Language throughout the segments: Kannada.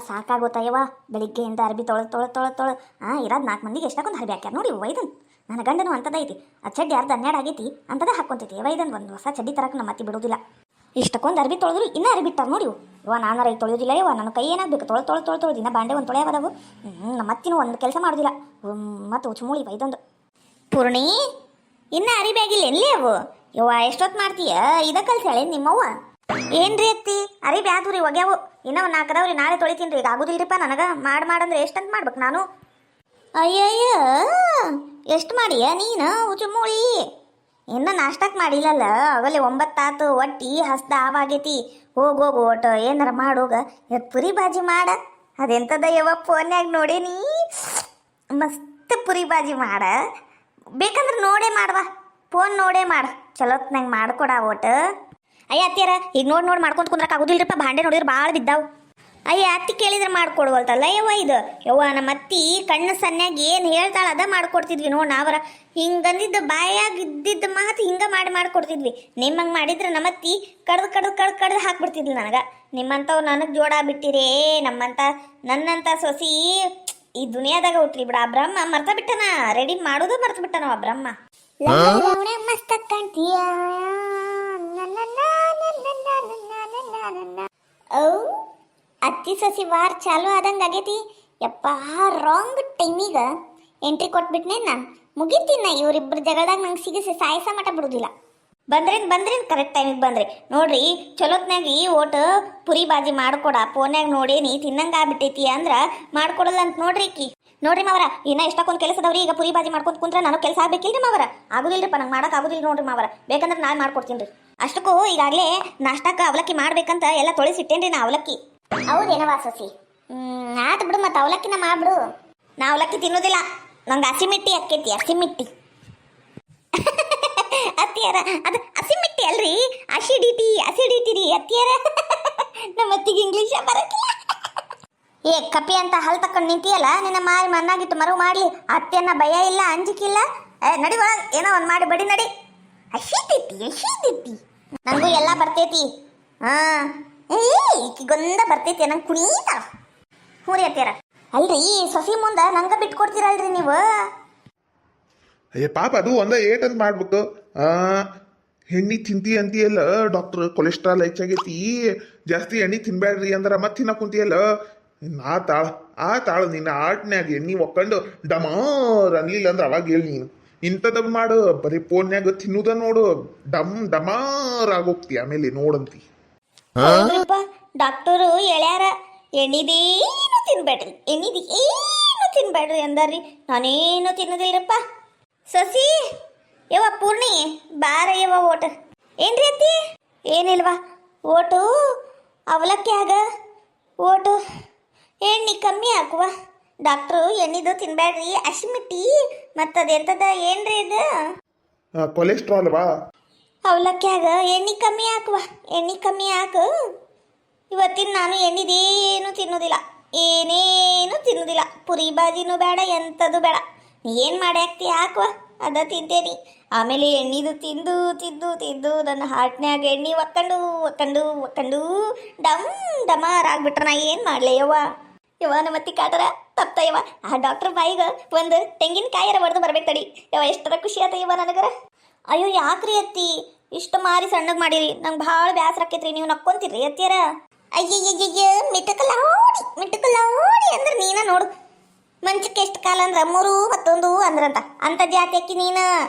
ಸಾಕಾಗೋತಾ ಬೆಳಿಗ್ಗೆಯಿಂದ ಅರ್ಬಿ ತೊಳೆ ಇರೋದು 4 ಮಂದಿಗೆ ಎಷ್ಟಾಗೊಂದು ಅರ್ಬಿ ಹಾಕ್ಯಾರ ನೋಡಿ ಇದನ್ ನನ್ನ ಗಂಡನು ಅಂತದೈತಿ ಆ ಚಡ್ಡಿ ಅರ್ಧ 12 ಆಗೈತಿ ಅಂತದ ಹಾಕೊಂತೈತಿ ಇದನ್ ಒಂದು ಹೊಸ ಚಡ್ಡಿ ತರಕ್ಕೆ ನಮ್ಮ ಅತ್ತಿ ಬಿಡೋದಿಲ್ಲ. ಇಷ್ಟಕ್ಕೊಂದು ಅರ್ಬಿ ತೊಳೆದ್ರು ಇನ್ನೂ ಅರ್ಬಿ ಬಿಟ್ಟಾರ ನೋಡಿ ನಾನಾರ ತೊಳೆಯೋದಿಲ್ಲ ನನ್ನ ಕೈ ಏನಾಗಬೇಕು ತೊಳೆ ದಿನ ಬಾಂಡೆ ಒಂದು ತೊಳೆಯವದವು. ನಮ್ಮ ಅತ್ತಿನೂ ಒಂದು ಕೆಲಸ ಮಾಡೋದಿಲ್ಲ ಮತ್ತು ಚುಮುಳಿ ಇದೊಂದು ಪೂರ್ಣಿ ಇನ್ನು ಅರಿಬಿ ಆಗಿಲ್ಲ ಎಲ್ಲಿ ಅವು ಎಷ್ಟೊತ್ತು ಮಾಡ್ತೀಯ ಇದ ಕಲ್ಸಾಳೆ ನಿಮ್ಮವ್ವ. ಏನ್ರಿ ಅತ್ತಿ ಅರಿಬಿ ಆದ್ರಿ ಒಗ್ಯಾವು ಇನ್ನೂ 4 ಅದಾವ್ರಿ ನಾಳೆ ತೊಳಿತೀನಿ ರೀ. ಈಗ ಆಗುದಿಲ್ರಿಪ್ಪ ನನಗೆ ಮಾಡಂದ್ರೆ ಎಷ್ಟಂತ ಮಾಡ್ಬೇಕು ನಾನು. ಅಯ್ಯಯ್ಯ ಎಷ್ಟು ಮಾಡಿಯ ನೀನು ಚುಮುಳಿ ಇನ್ನು ನಾಷ್ಟಕ್ಕೆ ಮಾಡಿಲ್ಲಲ್ಲ ಆಗಲೇ 9 ಆತು ಒಟ್ಟಿ ಹಸ್ದ ಆವಾಗೈತಿ. ಹೋಗು ಒಟ್ಟು ಏನಾರ ಮಾಡೋಗ ಪುರಿ ಬಾಜಿ ಮಾಡ ಅದೆಂತದ ಫೋನ್ಯಾಗ ನೋಡೇನಿ ಮಸ್ತ್ ಪುರಿ ಬಾಜಿ ಮಾಡ ಬೇಕಂದ್ರೆ ನೋಡೇ ಮಾಡುವ ಫೋನ್ ನೋಡೇ ಮಾಡ ಚಲೋತ್ನಂಗೆ ಮಾಡ್ಕೊಡ ಒಟ್ಟು. ಅಯ್ಯ ಅತ್ತಿಯಾರ ಈಗ ನೋಡಿ ಮಾಡ್ಕೊಂತ ಕುಂದ್ರಕ್ಕೆ ಆಗುದಿಲ್ರಿಪ್ಪ ಭಾಂಡೆ ನೋಡಿದ್ರೆ ಭಾಳ ಬಿದ್ದಾವು. ಅಯ್ಯ ಅತ್ತಿ ಕೇಳಿದ್ರೆ ಮಾಡ್ಕೊಡುವಲ್ತಲ್ಲ ಯವ್ವ ನಮ್ಮ ಅತ್ತಿ ಕಣ್ಣು ಸನ್ಯಾಗಿ ಏನು ಹೇಳ್ತಾಳ ಅದ ಮಾಡ್ಕೊಡ್ತಿದ್ವಿ ನೋಡಿ ನಾವರ ಹಿಂಗಂದಿದ್ದು ಬಾಯಾಗ ಇದ್ದಿದ್ದ ಮಾತು ಹಿಂಗೆ ಮಾಡ್ಕೊಡ್ತಿದ್ವಿ. ನಿಮ್ಮಂಗೆ ಮಾಡಿದ್ರೆ ನಮ್ಮ ಅತ್ತಿ ಕಡ್ದು ಹಾಕ್ಬಿಡ್ತಿದ್ಲು ನನಗೆ. ನಿಮ್ಮಂಥವು ನನಗೆ ಜೋಡ ಬಿಟ್ಟಿರೇ ನನ್ನಂತ ಸೊಸಿ ಈ ದುನಿಯಾದಾಗ ಹುಟ್ಲಿ ಬಿಡ. ಆ ಬ್ರಹ್ಮ ಮರ್ತ ಬಿಟ್ಟನ ರೆಡಿ ಮಾಡೋದು ಮರ್ತ ಬಿಟ್ಟನ ಆ ಬ್ರಹ್ಮ. ಮಸ್ತ ಕಾಣ್ತೀಯ ಅತ್ತಿ ಸಸಿ ವಾರ ಚಾಲು ಆದಂಗೆ ಆಗೈತಿ. ಯಪ್ಪ ರಾಂಗ್ ಟೈಮಿಗೆ ಎಂಟ್ರಿ ಕೊಟ್ಬಿಟ್ನೆ ನಾನು ಮುಗಿತೀನ. ಇವರಿಬ್ಬರು ಜಗಳದಾಗ ನಂಗೆ ಸಿಗಿಸಿ ಸಾಯಸ ಮಟ ಬಿಡುದಿಲ್ಲ. ಬಂದ್ರೇನು ಕರೆಕ್ಟ್ ಟೈಮಿಗೆ ಬಂದ್ರಿ ನೋಡ್ರಿ. ಚಲೋತ್ನಾಗಿ ಓಟು ಪುರಿ ಬಾಜಿ ಮಾಡ್ಕೊಡ ಫೋನ್ಯಾಗ ನೋಡೇನಿ ತಿನ್ನಂಗೆ ಆಗ್ಬಿಟ್ಟೈತಿ ಅಂದ್ರೆ ಮಾಡ್ಕೊಡಲ್ಲ ಅಂತ ನೋಡ್ರಿ ನೋಡ್ರಿ ಮಾವರ ಇನ್ನ ಎಷ್ಟಕ್ಕೊಂದು ಕೆಲಸ ಅದಾವ್ರಿ. ಈಗ ಪುರಿ ಬಾಜಿ ಮಾಡ್ಕೊಂತ ಕುಂದ್ರೆ ನಾನು ಕೆಲಸ ಆಗ್ಬೇಕಿಲ್ರಿ ಮಾವರ. ಆಗುದಿಲ್ರಿಪ್ಪ ನಂಗೆ ಮಾಡಕ್ಕೆ ಆಗುದಿಲ್ಲ ನೋಡ್ರಿ ಮಾವರ. ಬೇಕಂದ್ರೆ ನಾನು ಮಾಡ್ಕೊಡ್ತೀನಿ ರೀ. ಅಷ್ಟಕ್ಕೂ ಈಗಾಗಲೇ ನಾಷ್ಟಕ್ಕೆ ಅವಲಕ್ಕಿ ಮಾಡ್ಬೇಕಂತ ಎಲ್ಲ ತೊಳಿಸಿಟ್ಟೇನ್ರಿ ನಾ ಅವಲಕ್ಕಿ. ಹೌದೇನವಾ ಸೊಸಿ ಆತು ಬಿಡು ಮತ್ತೆ ಅವಲಕ್ಕಿನ ಮಾಡ್ಬಿಡು. ನಾ ಅವಲಕ್ಕಿ ತಿನ್ನೋದಿಲ್ಲ ನಂಗೆ ಹಸಿಮಿಟ್ಟಿ ಅಕ್ಕೈತಿ ಹಸಿಮಿಟ್ಟಿ. ಅತ್ತಿಯಾರ ಅದು ಹಸಿಮಿಟ್ಟಿ ಅಲ್ರಿ ಅಸಿಡಿಟಿ ರೀ ಅತ್ತಿಯಾರ. ನಮ್ಮ ಅತ್ತಿಗೆ ಇಂಗ್ಲೀಷ ಬರಕ್ಕಿಲ್ಲ. ಏ ಕಪಿ ಅಂತ ಹಲ್ ತಕೊಂಡು ನಿಂತಿಯಲ್ಲ ನಿನ್ನ ಮಾರಿ ಮಣ್ಣಾಗಿಟ್ಟು ಮರು ಮಾಡ್ಲಿ. ಅತ್ತೆಯನ್ನ ಭಯ ಇಲ್ಲ ಅಂಜಿಕಿಲ್ಲ. ನಡಿ ಒಳಗೆ ಏನೋ ಒಂದು ಮಾಡಿ ಬಡಿ ನಡಿ. ಹಸಿದಿಟ್ಟಿ ನನಗೂ ಎಲ್ಲ ಬರ್ತೈತಿ. ಈಕಿಗೊಂದ ಬರ್ತೈತಿ ನಂಗೆ ಕುಣೀತ ಹೂರಿ ಅತ್ತೀರ. ಅಲ್ರಿ ಸೊಸಿ ಮುಂದೆ ನಂಗೆ ಬಿಟ್ಕೊಡ್ತೀರಲ್ರಿ ನೀವು. ಅಯ್ಯ ಪಾಪ ಅದು ಒಂದ ಏಟಂತ ಮಾಡ್ಬೇಕು. ಎಣ್ಣೆ ತಿಂತಿ ಅಂತೀಯಲ್ಲ ಡಾಕ್ಟರ್ ಕೊಲೆಸ್ಟ್ರಾಲ್ ಹೆಚ್ಚಾಗೈತಿ ಜಾಸ್ತಿ ಎಣ್ಣೆ ತಿನ್ಬೇಡ್ರಿ ಅಂದ್ರೆ ಮತ್ತೆ ತಿನ್ನಕ್ ಕುಂತಿಯಲ್ಲ. ಆ ತಾಳ ನಿನ್ನ ಆಟ್ನ್ಯಾಗ ಎಣ್ಣೆ ಒಕ್ಕೊಂಡು ಡಮಾರ್ ಅನ್ಲಿಲ್ಲ ಅಂದ್ರೆ ಅವಾಗ ಹೇಳಿ ನೀನು ಇಂಥದ್ ಮಾಡು. ಬರೀ ಫೋನ್ಯಾಗ ತಿನ್ನುದ ನೋಡು ಡಮಾರ್ ಆಗೋಗ್ತಿ ಆಮೇಲೆ ನೋಡಂತಿ. ಡಾಕ್ಟರು ಹೇಳ್ಯಾರ ಎಣ್ಣಿದೇನು ತಿನ್ಬೇಡ್ರಿ ಅಂದಾರ್ರಿ. ನಾನೇನು ತಿನ್ನೋದಿಲ್ರಪ್ಪ. ಸಸಿ ಪೂರ್ಣಿ ಬಾರ ಓಟ ಏನ್ರಿ ಅತ್ತಿ ಏನಿಲ್ವಾ ಓಟು ಅವಲಕ್ಕಿಯಾಗ ಓಟು ಎಣ್ಣೆ ಕಮ್ಮಿ ಹಾಕುವ. ಡಾಕ್ಟ್ರು ಎಣ್ಣಿದು ತಿನ್ಬೇಡ್ರಿ ಹಸಿಮಿಟ್ಟಿ ಮತ್ತದೆಂತದ ಏನ್ರಿ ಇದು ಕೊಲೆಸ್ಟ್ರಾಲ್ವಾ ಅವಲಕ್ಕಿಯಾಗ ಎಣ್ಣೆ ಕಮ್ಮಿ ಹಾಕು. ಇವತ್ತಿನ ನಾನು ಎಣ್ಣಿದೇನು ಏನೇನು ತಿನ್ನೋದಿಲ್ಲ. ಪುರಿ ಬಾಜಿನೂ ಬೇಡ ಎಂಥದ್ದು ಬೇಡ. ನೀ ಏನು ಮಾಡಿ ಹಾಕ್ತಿ ಹಾಕುವ ಅದ ತಿಂತೇನಿ. ಆಮೇಲೆ ಎಣ್ಣಿದು ತಿಂದು ನನ್ನ ಹಾರ್ಟ್ನ್ಯಾಗ ಎಣ್ಣೆ ಒಕ್ಕಂಡು ಡಮಾರ್ ಆಗ್ಬಿಟ್ರೆ ನಾ ಏನು ಮಾಡಲಿ ನಮ್ಮ ಅತ್ತಿ ಕಾಟರ ತಪ್ಪ ಆ ಡಾಕ್ಟರ್ ಬಾಯಿಗೆ ಒಂದು ತೆಂಗಿನಕಾಯರ ಹೊಡೆದು ಬರ್ಬೇಕು ತಡಿ ಎಷ್ಟರ ಖುಷಿ ಆತ ನನಗರ. ಅಯ್ಯೋ ಯಾಕ್ರಿ ಅತ್ತಿ ಇಷ್ಟು ಮಾರಿ ಸಣ್ಣಗೆ ಮಾಡಿರಿ ನಂಗೆ ಭಾಳ ಬೇಸರ ಆಕೈತ್ರಿ. ನೀವು ನಕ್ಕೊಂತೀರಿ ಅತ್ತಿಯರ. ಅಯ್ಯಯ್ಯಯ್ಯ ಮಿಟಕಲಾಡಿ ಅಂದ್ರೆ ನೀನ ನೋಡು ಮಂಚಕ್ಕೆ ಎಷ್ಟು ಕಾಲ ಅಂದ್ರೆ 3 ಮತ್ತೊಂದು ಅಂದ್ರಂತ ಅಂತ ಜಾತಿ ಅಕ್ಕಿ ನೀನು.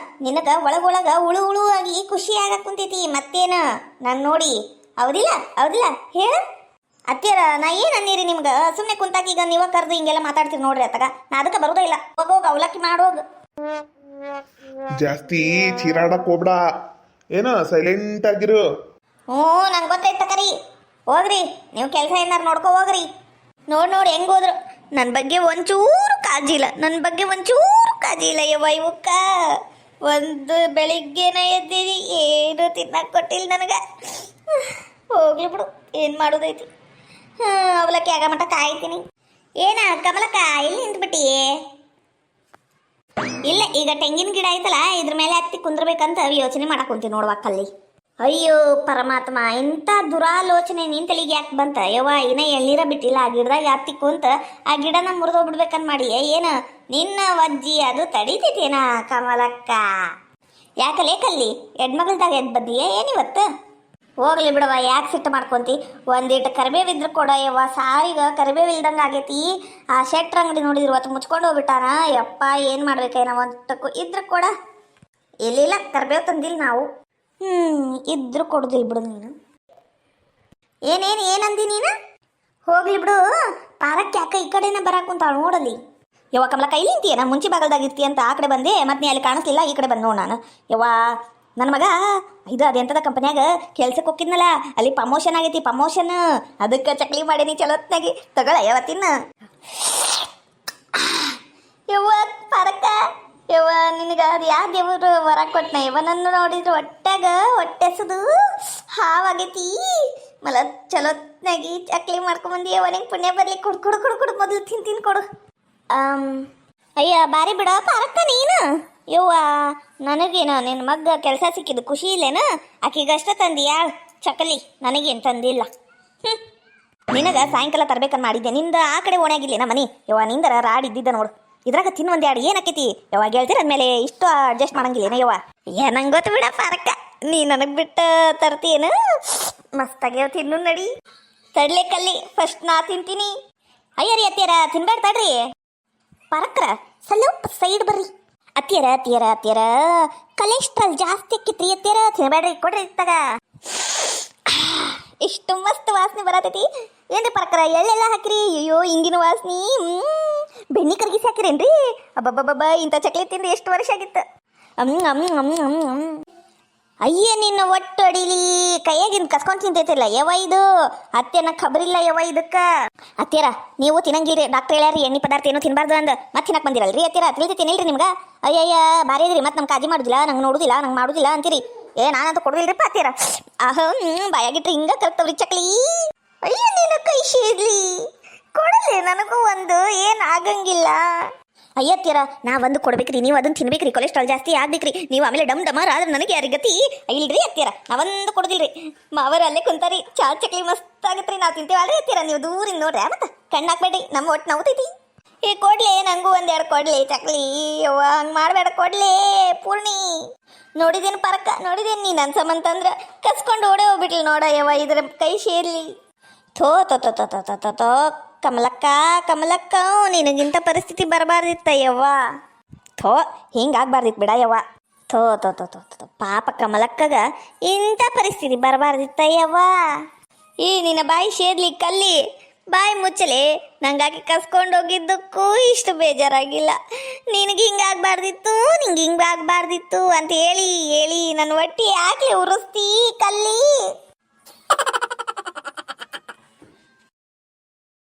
ನಿನಗೆ ಒಳಗೊಳಗ ಉಳು ಆಗಿ ಖುಷಿ ಆಗಕ್ಕೆ ಕುಂತೈತಿ ಮತ್ತೇನ ನಾನು ನೋಡಿ. ಹೌದಿಲ್ಲ ಹೇಳ ಅತ್ತಿಯರ. ನಾ ಏನು ಅನ್ನೀರಿ ನಿಮ್ಗೆ ಸುಮ್ಮನೆ ಕುಂತಾಕ ಈಗ ನೀವ ಕರೆದು ಹಿಂಗೆಲ್ಲ ಮಾತಾಡ್ತೀರಿ ನೋಡ್ರಿ ಅತ್ತಾಗ ನಾ ಅದಕ್ಕೆ ಬರೋದೇ ಇಲ್ಲ. ಹೋಗೋಗ ಅವಲಕ್ಕಿ ಮಾಡೋಗ ಜಾಸ್ತಿ ಚೀರಾಡಕ್ ಹೋಗ್ಬೇಡ ಏನ ಸೈಲೆಂಟ್ ಆಗಿರು. ನಂಗೆ ಗೊತ್ತಾಯ್ತ ಕರಿ ಹೋಗ್ರಿ ನೀವು ಕೆಲಸ ಏನಾರು ನೋಡ್ಕೊ ಹೋಗ್ರಿ. ನೋಡಿ ಹೆಂಗೆ ಹೋದ್ರು ನನ್ನ ಬಗ್ಗೆ ಒಂಚೂರು ಕಾಳಜಿ ಇಲ್ಲ ಇವಕ್ಕ. ಒಂದು ಬೆಳಿಗ್ಗೆನ ಎದ್ದೀರಿ ಏನು ತಿನ್ನಕ್ಕೆ ಕೊಟ್ಟಿಲ್ಲ ನನಗೆ. ಹೋಗ್ಲಿ ಬಿಡು ಏನು ಮಾಡೋದೈತಿ. ಅವಲಕ್ಕಿ ಆಗ ಮಟ್ಟ ಕಾಯ್ತೀನಿ. ಏನ ಕಮಲಕ್ಕ ಎಲ್ಲಿ ನಿಂತ್ಬಿಟ್ಟಿ? ಇಲ್ಲ ಈಗ ತೆಂಗಿನ ಗಿಡ ಐತಲ್ಲ ಇದ್ರ ಮೇಲೆ ಹತ್ತಿ ಕುಂದ್ರಬೇಕಂತ ಯೋಚನೆ ಮಾಡಕ್ ಕುಂತೀನಿ ನೋಡುವ ಕಲ್ಲಿ. ಅಯ್ಯೋ ಪರಮಾತ್ಮ, ಇಂಥ ದುರಾಲೋಚನೆ ನಿನ್ ತಲೆಗೆ ಯಾಕೆ ಬಂತ ಯವ್ವ? ಇನ್ನ ಎಳ್ನೀರ ಬಿಟ್ಟಿಲ್ಲ, ಆ ಗಿಡದಾಗ ಯಾತಿ ಕುಂತ ಆ ಗಿಡನ ಮುರಿದೋಗ್ಬಿಡ್ಬೇಕನ್ ಮಾಡಿ ಏನು ನಿನ್ನ ವಜ್ಜಿ ಅದು ತಡೀತೈತೇನ ಕಮಲಕ್ಕ? ಯಾಕಲೇ ಕಲ್ಲಿ ಹೆಣ್ಮಗಳ್ದಾಗ ಎದ್ ಬದ್ದೀಯ ಏನಿವತ್ತು? ಹೋಗ್ಲಿ ಬಿಡವ, ಯಾಕೆ ಸಿಟ್ಟು ಮಾಡ್ಕೊಂತಿ? ಒಂದಿಟ್ಟು ಕರಿಬೇವಿದ್ರೆ ಕೊಡ ಯವ್ವ, ಸಾರಿಗ ಕರಿಬೇವು ಇಲ್ದಂಗೆ ಆಗೈತಿ. ಆ ಶೆಟ್ರ್ ಅಂಗಡಿ ನೋಡಿದ್ರು ಇವತ್ತು ಮುಚ್ಕೊಂಡು ಹೋಗ್ಬಿಟ್ಟಾನ. ಯಪ್ಪ ಏನು ಮಾಡ್ಬೇಕೇನೋ ಒಂಟಕ್ಕು ಇದ್ರೆ ಕೊಡ. ಎಲ್ಲಿಲ್ಲ ಕರಿಬೇವು ತಂದಿಲ್ಲ ನಾವು. ಇದ್ರು ಕೊಡುದಿಲ್ಲ ಬಿಡು ನೀನು. ಏನಂದಿ ನೀನು? ಹೋಗ್ಲಿ ಬಿಡು. ಪಾರಕ್ಕೆ ಯಾಕೆ ಈ ಕಡೆನ ಬರಾಕುಂತಾಳ ನೋಡಲಿ. ಯವ್ವ ಕಮಲ ಕೈಲಿ ಇಂತೀಯ ನಾ ಮುಂಚೆ ಬಾಗಲ್ದಾಗ ಇರ್ತಿ ಅಂತ ಆ ಕಡೆ ಬಂದೆ, ಮತ್ತೆ ನೀ ಅಲ್ಲಿ ಕಾಣಿಸ್ಲಿಲ್ಲ, ಈ ಕಡೆ ಬಂದು ನೋಡು ನಾನು. ಯವ್ವ ನನ್ನ ಮಗ ಇದು ಅದೆಂತದ ಕಂಪನ್ಯಾಗ ಕೆಲ್ಸಕ್ಕೆ ಹೋಗಿದ್ನಲ್ಲ, ಅಲ್ಲಿ ಪ್ರಮೋಷನ್ ಆಗೈತಿ, ಪ್ರಮೋಷನ್. ಅದಕ್ಕೆ ಚಕ್ಲಿ ಮಾಡೀನಿ ಚಲೋತ್ನಾಗಿ, ತಗೊಳ ಯಾವತ್ತಿನ. ಯವ್ವ ಪಾರಕ್ಕ, ಯವ್ವ ನಿನಗೆ ಅದು ಯಾವ ದೇವರು ವರ ಕೊಟ್ಟನ ಯವ್ವ? ನನ್ನ ನೋಡಿದ್ರೆ ಹೊಟ್ಟಾಗ ಹೊಟ್ಟೆಸದು ಹಾವಾಗೈತಿ. ಮಲ ಚಲೋತ್ನಾಗಿ ಚಕ್ಲಿ ಮಾಡ್ಕೊಂಬಂದಿ ಯವ್ವ, ನಿಂಗೆ ಪುಣ್ಯ ಬರ್ಲಿ. ಕೊಡು ಕೊಡು ಕೊಡು ಕೊಡು, ಮೊದಲು ತಿಂತೀನಿ ಕೊಡು. ಅಯ್ಯ ಬಾರಿ ಬಿಡ ಪಾರಕ್ಕ ನೀನು. ಯವ್ವ ನನಗೇನು ನಿನ್ನ ಮಗ್ಗ ಕೆಲಸ ಸಿಕ್ಕಿದ್ದು ಖುಷಿ ಇಲ್ಲೇನ? ಆಕಿಗಷ್ಟ ತಂದಿಯಾ ಚಕಲಿ, ನನಗೇನು ತಂದಿಲ್ಲ. ನಿನಗೆ ಸಾಯಂಕಾಲ ತರ್ಬೇಕನ್ ಮಾಡಿದ್ದೆ, ನಿಂದ ಆ ಕಡೆ ಓಣ್ಯಾಗಿಲ್ಲೇನ ಮನಿ? ಯವ್ವ ನಿಂದರ ರಾಡ್ ಇದ್ದಿದ್ದ ನೋಡು, ಇದ್ರಾಗ ತಿನ್ನು ಒಂದ್ ಎರಡು ಏನಾಕೈತಿ ಯವ್ವ? ಗೆಳ್ತೀರ ಅಂದಮೇಲೆ ಇಷ್ಟು ಅಡ್ಜಸ್ಟ್ ಮಾಡಂಗಿಲ್ಲೇನ ಯವ್ವ? ನಂಗೆ ಗೊತ್ತು ಬಿಡ ಪಾರಕ್ಕ, ನೀ ನನಗೆ ಬಿಟ್ಟು ತರ್ತೀಯೇನು? ಮಸ್ತಾಗ್ಯಾವ, ತಿನ್ನು ನಡಿ. ತಡ್ಲೆ ಕಲ್ಲಿ, ಫಸ್ಟ್ ನಾ ತಿಂತೀನಿ. ಅಯ್ಯರಿ ಅತ್ತಿಯರ ತಿನ್ಬೇಡ ತಡ್ರಿ. ಪಾರಕ್ರ ಸ್ವಲ್ಪ ಸೈಡ್ ಬರ್ರಿ. ಅತ್ತಿಯರ ಕೊಲೆಸ್ಟ್ರಾಲ್ ಜಾಸ್ತಿ ಆಕ್ಕೈತ್ರಿ ಅತ್ತಿಯರ, ತಿನ್ಬೇಡ್ರಿ, ಕೊಡ್ರಿ ತಗ. ಇಷ್ಟು ಮಸ್ತ್ ವಾಸನೆ ಬರತೈತಿ. ಏನ್ರಿ ಪಾರಕ್ರ ಎಳ್ಳೆಲ್ಲ ಹಾಕಿರಿ? ಅಯ್ಯೋ ಹಿಂಗಿನ ವಾಸನೆ. ಬೆಣ್ಣೆ ಕರಗಿಸಿ ಹಾಕಿರೇನ್ರಿ? ಅಬ್ಬಬ್ಬಬ್ಬ, ಇಂಥ ಚಕ್ಲಿ ತಿಂದು ಎಷ್ಟು ವರ್ಷ ಆಗಿತ್ತು. ಅಯ್ಯ ನಿನ್ನ ಒಟ್ಟು ಅಡಿಲಿ ಕೈಯಾಗಿಂದ ಕಸ್ಕೊಂಡು ತಿಂತೈತಿಲ್ಲ ಯವ್ವ ಇದು. ಅತ್ತೆನ ಖಬರಿಲ್ಲ ಯವ್ವ ಇದಕ್ಕ. ಅತ್ತೆರ ನೀವು ತಿನ್ನಂಗಿಲ್ರಿ, ಡಾಕ್ಟರ್ ಹೇಳ್ಯಾರಿ ಎಣ್ಣೆ ಪದಾರ್ಥ ಏನೋ ತಿನ್ಬಾರ್ದು ಅಂದ. ಮತ್ತೆ ತಿನ್ನಕ್ ಬಂದಿರಲ್ರಿ ಅತ್ತೆರ? ತಿಳಿತೈತೇನಿಲ್ರಿ ನಿಮ್ಗೆ? ಅಯ್ಯಯ್ಯ ಬಾರಿ ಇದ್ರಿ, ಮತ್ತೆ ನಮ್ಮ ಕಾಜಿ ಮಾಡುದಿಲ್ಲ, ನಂಗೆ ನೋಡುದಿಲ್ಲ, ನಂಗೆ ಮಾಡುದಿಲ್ಲ ಅಂತೀರಿ. ನಾನಂತ ಕೊಡುದಿಲ್ರಿಪ್ಪ ಅತ್ತೆರ. ಬಾಯಾಗಿಟ್ರಿ ಹಿಂಗ ಕರ್ತವ್ರಿ ಚಕ್ಲಿ. ಅಯ್ಯ ನೀನು ಕೈ ಶೇದ್ಲಿ ಕೊಡಲಿ ನನಗೂ ಒಂದು, ಏನು ಆಗಂಗಿಲ್ಲ. ಅಯ್ಯತ್ತೀರ ನಾ ಒಂದು ಕೊಡ್ಬೇಕ್ರಿ, ನೀವು ಅದನ್ನ ತಿನ್ಬೇಕ್ರಿ, ಕೊಲೆಸ್ಟ್ರಾಲ್ ಜಾಸ್ತಿ ಆಗ್ಬೇಕ್ರಿ. ನೀವು ಆಮೇಲೆ ಡಮ್ ಡಮಾರ ಆದ್ರೆ ನನಗೆ ಯಾರಿಗೆ ಗತಿ? ಇಲ್ರಿ ಅತ್ತೀರ ನಾವೊಂದು ಕೊಡೋದಿಲ್ರಿ. ಮಾವರ ಅಲ್ಲೇ ಕುಂತಾರಿ, ಚಾಟ್ ಚಕ್ಲಿ ಮಸ್ತ್ ಆಗತ್ರಿ, ನಾವು ತಿಂತೀವಲ್ರಿ ಅತ್ತೀರ. ನೀವು ದೂರಿಂದ ನೋಡ್ರಿ, ಮತ್ತೆ ಕಣ್ಣಾಕ್ಬೇಡ್ರಿ, ನಮ್ಮ ಒಟ್ಟು ನೋವುತೈತಿ. ಕೊಡ್ಲಿ ನಂಗೂ ಒಂದೆರಡು ಕೊಡ್ಲಿ ಚಕ್ಲಿ. ಅವ್ವ ಹಂಗೆ ಮಾಡಬೇಡ, ಕೊಡ್ಲಿ ಪೂರ್ಣಿ. ನೋಡಿದೇನು ಪರಕ್ಕ, ನೋಡಿದೇನು ನೀನು ನನ್ನ ಸಂಬಂತಂದ್ರೆ ಕಸ್ಕೊಂಡು ಓಡೇ ಹೋಗ್ಬಿಟ್ಲಿ ನೋಡ ಯವ್ವ, ಇದ್ರ ಕೈ ಸೇರ್ಲಿ. ಥೋ ತೋ ತೋ ತೋ ತೋ ತೋ ತೋ ಕಮಲಕ್ಕ ನಿನಗಿಂತ ಪರಿಸ್ಥಿತಿ ಬರಬಾರ್ದಿತ್ತ ಯವ್ವ. ಥೋ ಹಿಂಗಾಗ್ಬಾರ್ದಿತ್ತು ಬಿಡ ಯವ್ವ. ಥೋ ತೋ ತೋ ತೋ ತೋ ಪಾಪ ಕಮಲಕ್ಕಗ ಇಂಥ ಪರಿಸ್ಥಿತಿ ಬರಬಾರ್ದಿತ್ತ ಯವ್ವ. ನಿನ್ನ ಬಾಯಿ ಸೇರ್ಲಿ ಕಲ್ಲಿ, ಬಾಯಿ ಮುಚ್ಚಲೆ. ನಂಗಾಗಿ ಕಸ್ಕೊಂಡು ಹೋಗಿದ್ದಕ್ಕೂ ಇಷ್ಟು ಬೇಜಾರಾಗಿಲ್ಲ. ನಿನಗೆ ಹಿಂಗಾಗ್ಬಾರ್ದಿತ್ತು, ನಿಂಗೆ ಹಿಂಗಾಗ್ಬಾರ್ದಿತ್ತು ಅಂತ ಹೇಳಿ ನನ್ನ ಹೊಟ್ಟೆ ಯಾಕೆ ಉರಿಸ್ತೀ ಕಲ್ಲಿ?